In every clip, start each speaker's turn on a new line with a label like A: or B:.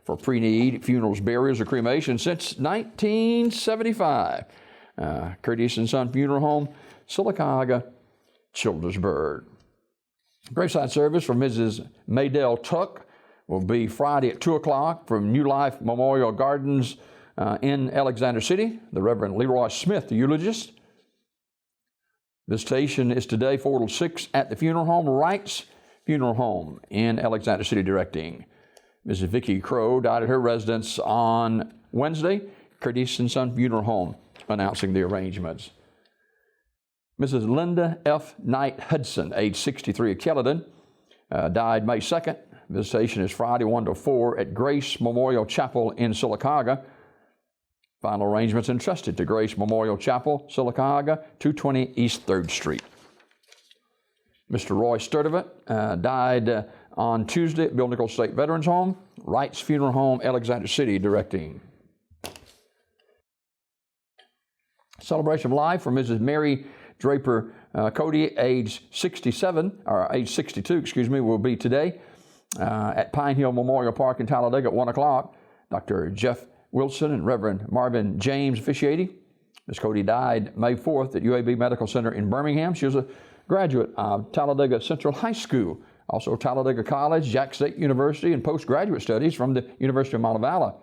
A: for pre-need funerals, burials, or cremation since 1975. Curtis and Son Funeral Home, Sylacauga, Childersburg. Graveside service for Mrs. Maydell Tuck will be Friday at 2 o'clock from New Life Memorial Gardens in Alexander City. The Reverend Leroy Smith, the eulogist. Visitation is today 4 till 6 at the funeral home, Wright's Funeral Home in Alexander City, directing. Mrs. Vicki Crow died at her residence on Wednesday. Curtis and Son Funeral Home announcing the arrangements. Mrs. Linda F. Knight Hudson, age 63, of Kelladon, died May 2nd. Visitation is Friday 1 to 4 at Grace Memorial Chapel in Sylacauga. Final arrangements entrusted to Grace Memorial Chapel, Sylacauga, 220 East 3rd Street. Mr. Roy Sturdivant died on Tuesday at Bill Nichols State Veterans Home, Wright's Funeral Home, Alexander City, directing. Celebration of life for Mrs. Mary Draper Cody, age 62, will be today at Pine Hill Memorial Park in Talladega at 1 o'clock. Dr. Jeff Wilson and Reverend Marvin James officiating. Ms. Cody died May 4th at UAB Medical Center in Birmingham. She was a graduate of Talladega Central High School, also Talladega College, Jack State University, and postgraduate studies from the University of Montevallo.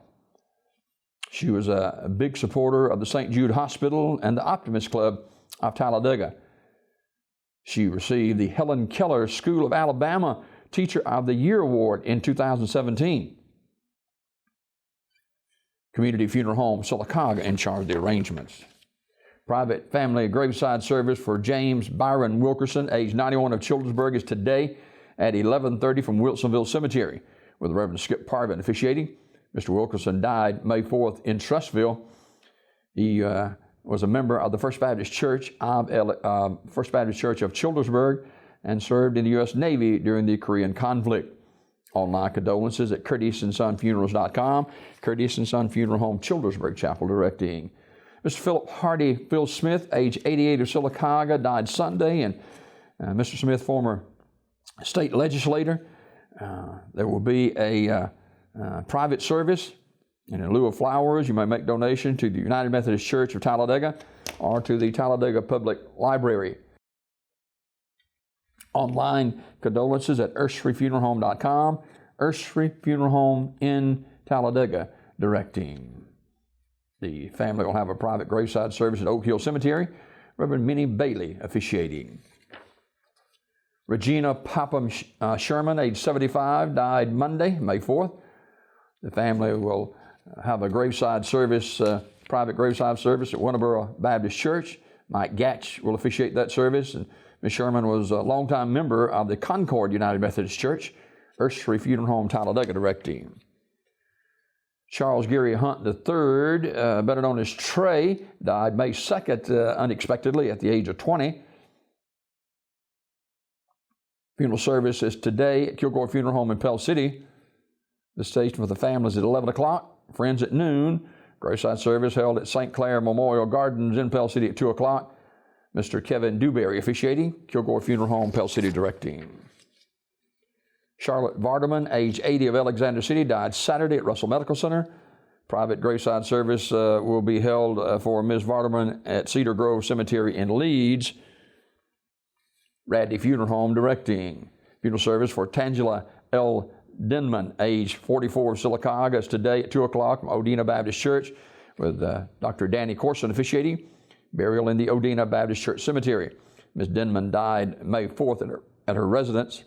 A: She was a big supporter of the St. Jude Hospital and the Optimist Club of Talladega. She received the Helen Keller School of Alabama Teacher of the Year Award in 2017. Community Funeral Home, Sylacauga, in charge of the arrangements. Private family graveside service for James Byron Wilkerson, age 91, of Childersburg, is today at 11:30 from Wilsonville Cemetery, with the Reverend Skip Parvin officiating. Mr. Wilkerson died May 4th in Trussville. He was a member of the First Baptist Church of Childersburg and served in the U.S. Navy during the Korean conflict. Online condolences at CurtisandSonFunerals.com. Curtis and Son Funeral Home, Childersburg Chapel, directing. Mr. Philip Hardy Phil Smith, age 88, of Sylacauga, died Sunday, and Mr. Smith, former state legislator. There will be a private service, and in lieu of flowers, you may make donation to the United Methodist Church of Talladega or to the Talladega Public Library. Online condolences at UrseryFuneralHome.com. Ursery Funeral Home in Talladega, directing. The family will have a private graveside service at Oak Hill Cemetery. Reverend Minnie Bailey officiating. Regina Popham Sherman, age 75, died Monday, May 4th. The family will have a graveside service, private graveside service at Winterboro Baptist Church. Mike Gatch will officiate that service. And Ms. Sherman was a longtime member of the Concord United Methodist Church, Ursery Funeral Home, Talladega, directing. Charles Geary Hunt III, better known as Trey, died May 2nd unexpectedly at the age of 20. Funeral service is today at Kilgore Funeral Home in Pell City. The station for the family is at 11 o'clock, friends at noon. Graveside service held at St. Clair Memorial Gardens in Pell City at 2 o'clock. Mr. Kevin Dewberry officiating, Kilgore Funeral Home, Pell City, directing. Charlotte Vardaman, age 80, of Alexander City, died Saturday at Russell Medical Center. Private graveside service will be held for Ms. Vardaman at Cedar Grove Cemetery in Leeds. Radley Funeral Home, directing. Funeral service for Tangela L. Denman, age 44, of Sylacauga, is today at 2 o'clock from Odina Baptist Church, with Dr. Danny Corson officiating. Burial in the Odina Baptist Church Cemetery. Ms. Denman died May 4th at her residence.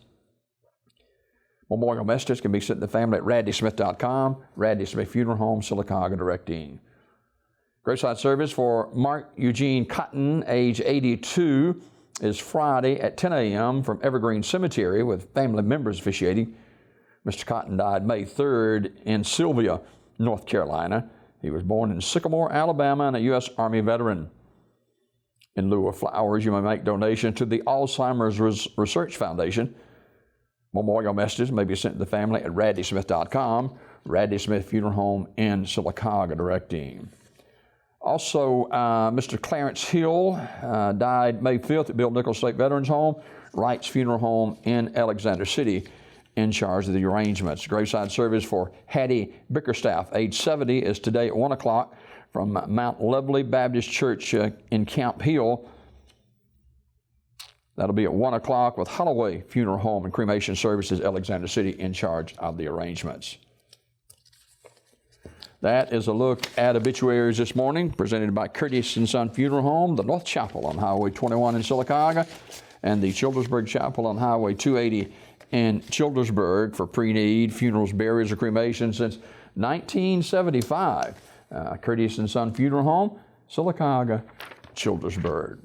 A: Memorial messages can be sent to the family at RadleySmith.com. Radley Smith Funeral Home, Sylacauga, directing. Graveside service for Mark Eugene Cotton, age 82, is Friday at 10 a.m. from Evergreen Cemetery, with family members officiating. Mr. Cotton died May 3rd in Sylvia, North Carolina. He was born in Sycamore, Alabama, and a U.S. Army veteran. In lieu of flowers, you may make donations to the Alzheimer's Research Foundation. Memorial messages may be sent to the family at RadleySmith.com. Radley Smith Funeral Home in Sylacauga, directing. Also, Mr. Clarence Hill died May 5th at Bill Nichols State Veterans Home, Wright's Funeral Home in Alexander City, in charge of the arrangements. Graveside service for Hattie Bickerstaff, age 70, is today at 1 o'clock from Mount Lovely Baptist Church in Camp Hill. That'll be at 1 o'clock with Holloway Funeral Home and Cremation Services, Alexander City, in charge of the arrangements. That is a look at obituaries this morning, presented by Curtis & Son Funeral Home, the North Chapel on Highway 21 in Sylacauga, and the Childersburg Chapel on Highway 280 in Childersburg for pre-need funerals, burials, or cremation since 1975. Curtis & Son Funeral Home, Sylacauga, Childersburg.